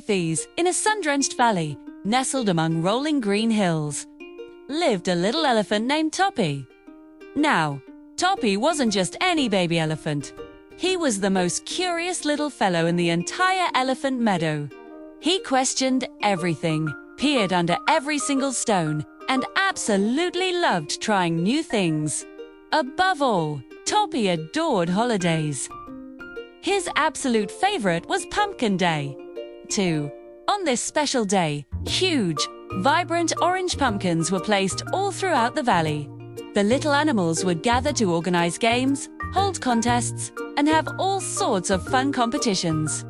Thieves, in a sun-drenched valley, nestled among rolling green hills, lived a little elephant named Toppy. Now, Toppy wasn't just any baby elephant. He was the most curious little fellow in the entire elephant meadow. He questioned everything, peered under every single stone, and absolutely loved trying new things. Above all, Toppy adored holidays. His absolute favorite was Pumpkin Day, too. On this special day, huge, vibrant orange pumpkins were placed all throughout the valley. The little animals would gather to organize games, hold contests, and have all sorts of fun competitions.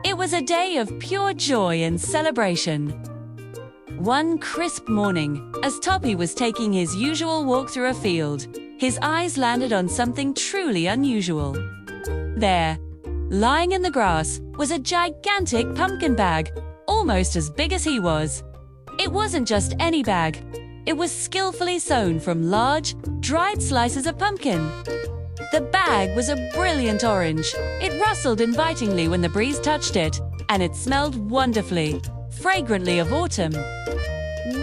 It was a day of pure joy and celebration. One crisp morning, as Toppy was taking his usual walk through a field, his eyes landed on something truly unusual. There, lying in the grass, was a gigantic pumpkin bag, almost as big as he was. It wasn't just any bag. It was skillfully sewn from large, dried slices of pumpkin. The bag was a brilliant orange. It rustled invitingly when the breeze touched it, and it smelled wonderfully, fragrantly of autumn.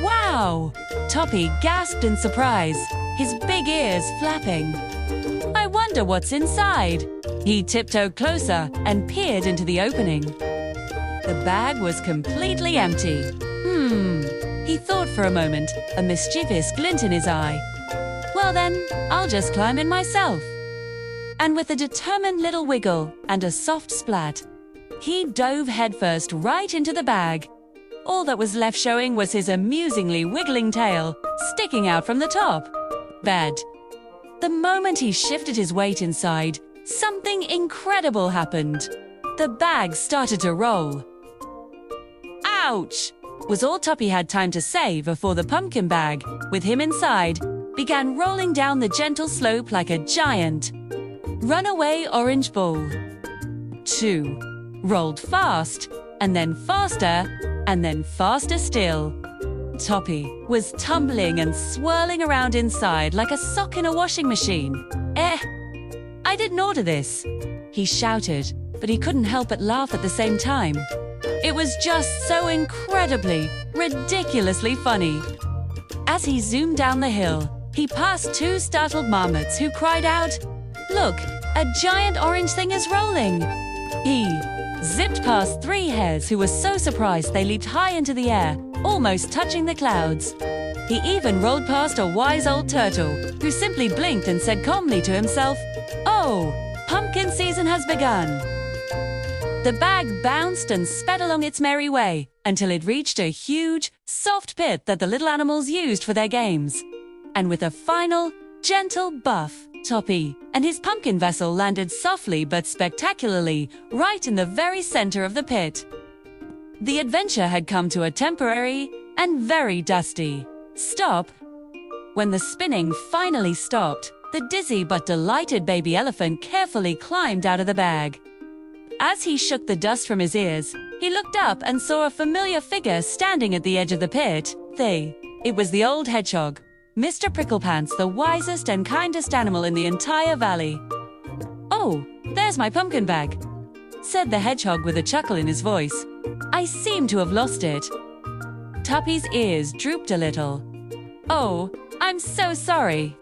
Wow! Toppy gasped in surprise, his big ears flapping. I wonder what's inside. He tiptoed closer and peered into the opening. The bag was completely empty. He thought for a moment, a mischievous glint in his eye. Well then, I'll just climb in myself. And with a determined little wiggle and a soft splat, he dove headfirst right into the bag. All that was left showing was his amusingly wiggling tail, sticking out from the top. Bed. The moment he shifted his weight inside, something incredible happened. The bag started to roll. Ouch! Was all Toppy had time to say before the pumpkin bag, with him inside, began rolling down the gentle slope like a giant. Runaway orange ball. 2. Rolled fast, and then faster, and then faster still. Toppy was tumbling and swirling around inside like a sock in a washing machine. I didn't order this, he shouted, but he couldn't help but laugh at the same time. It was just so incredibly, ridiculously funny. As he zoomed down the hill, he passed 2 startled marmots who cried out, "Look, a giant orange thing is rolling!" He zipped past 3 hares who were so surprised they leaped high into the air, almost touching the clouds. He even rolled past a wise old turtle, who simply blinked and said calmly to himself, "Oh, pumpkin season has begun." The bag bounced and sped along its merry way until it reached a huge, soft pit that the little animals used for their games. And with a final, gentle buff, Toppy and his pumpkin vessel landed softly but spectacularly right in the very center of the pit. The adventure had come to a temporary and very dusty stop. When the spinning finally stopped, the dizzy but delighted baby elephant carefully climbed out of the bag. As he shook the dust from his ears, he looked up and saw a familiar figure standing at the edge of the pit. It was the old hedgehog, Mr. Pricklepants, the wisest and kindest animal in the entire valley. "Oh, there's my pumpkin bag," said the hedgehog with a chuckle in his voice. "I seem to have lost it." Toppy's ears drooped a little. "Oh, I'm so sorry,"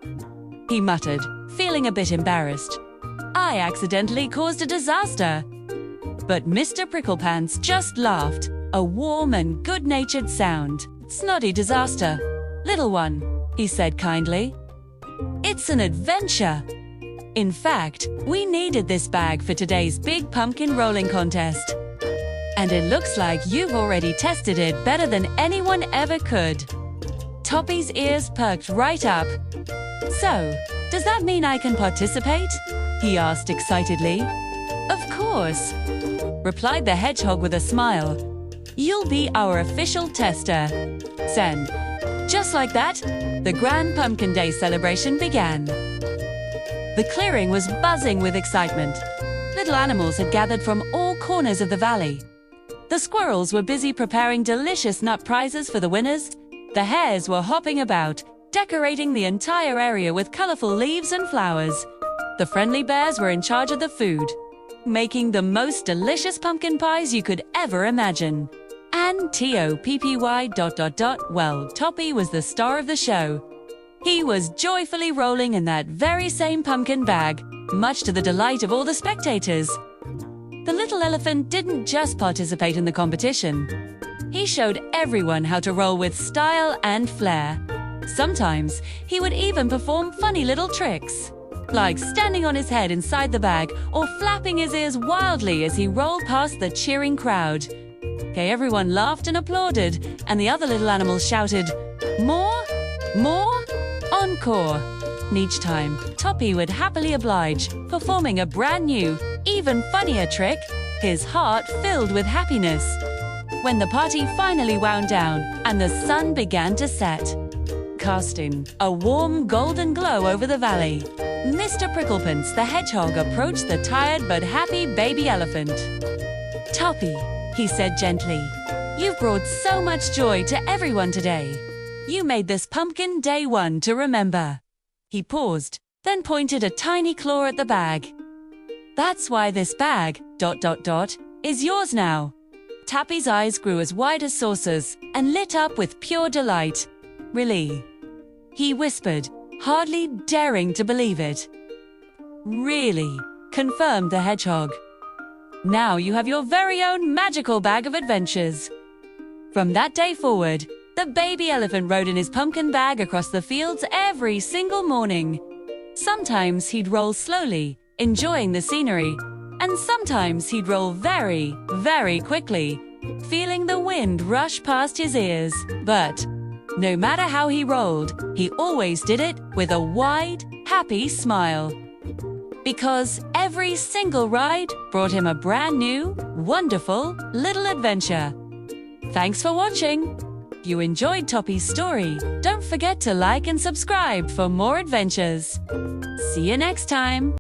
he muttered, feeling a bit embarrassed. "I accidentally caused a disaster." But Mr. Pricklepants just laughed, a warm and good-natured sound. "Snotty disaster, little one," he said kindly. "It's an adventure. In fact, we needed this bag for today's big pumpkin rolling contest. And it looks like you've already tested it better than anyone ever could." Toppy's ears perked right up. "So, does that mean I can participate?" he asked excitedly. "Of course," replied the hedgehog with a smile. "You'll be our official tester." Then, just like that, the Grand Pumpkin Day celebration began. The clearing was buzzing with excitement. Little animals had gathered from all corners of the valley. The squirrels were busy preparing delicious nut prizes for the winners. The hares were hopping about, decorating the entire area with colorful leaves and flowers. The friendly bears were in charge of the food. making the most delicious pumpkin pies you could ever imagine. And Toppy ... well, Toppy was the star of the show. He was joyfully rolling in that very same pumpkin bag, much to the delight of all the spectators. The little elephant didn't just participate in the competition. He showed everyone how to roll with style and flair. Sometimes he would even perform funny little tricks, like standing on his head inside the bag or flapping his ears wildly as he rolled past the cheering crowd. Okay, everyone laughed and applauded, and the other little animals shouted, "More! More! Encore!" And each time, Toppy would happily oblige, performing a brand new, even funnier trick, his heart filled with happiness. When the party finally wound down and the sun began to set, casting a warm golden glow over the valley, Mr. Pricklepants the hedgehog approached the tired but happy baby elephant. "Toppy," he said gently, "you've brought so much joy to everyone today. You made this pumpkin day one to remember." He paused, then pointed a tiny claw at the bag. "That's why this bag ... is yours now." Toppy's eyes grew as wide as saucers and lit up with pure delight. "Really?" he whispered, hardly daring to believe it. "Really?" confirmed the hedgehog. "Now you have your very own magical bag of adventures." From that day forward, the baby elephant rode in his pumpkin bag across the fields every single morning. Sometimes he'd roll slowly, enjoying the scenery, and sometimes he'd roll very, very quickly, feeling the wind rush past his ears. But no matter how he rolled, he always did it with a wide, happy smile. Because every single ride brought him a brand new, wonderful little adventure. Thanks for watching. If you enjoyed Toppy's story, don't forget to like and subscribe for more adventures. See you next time.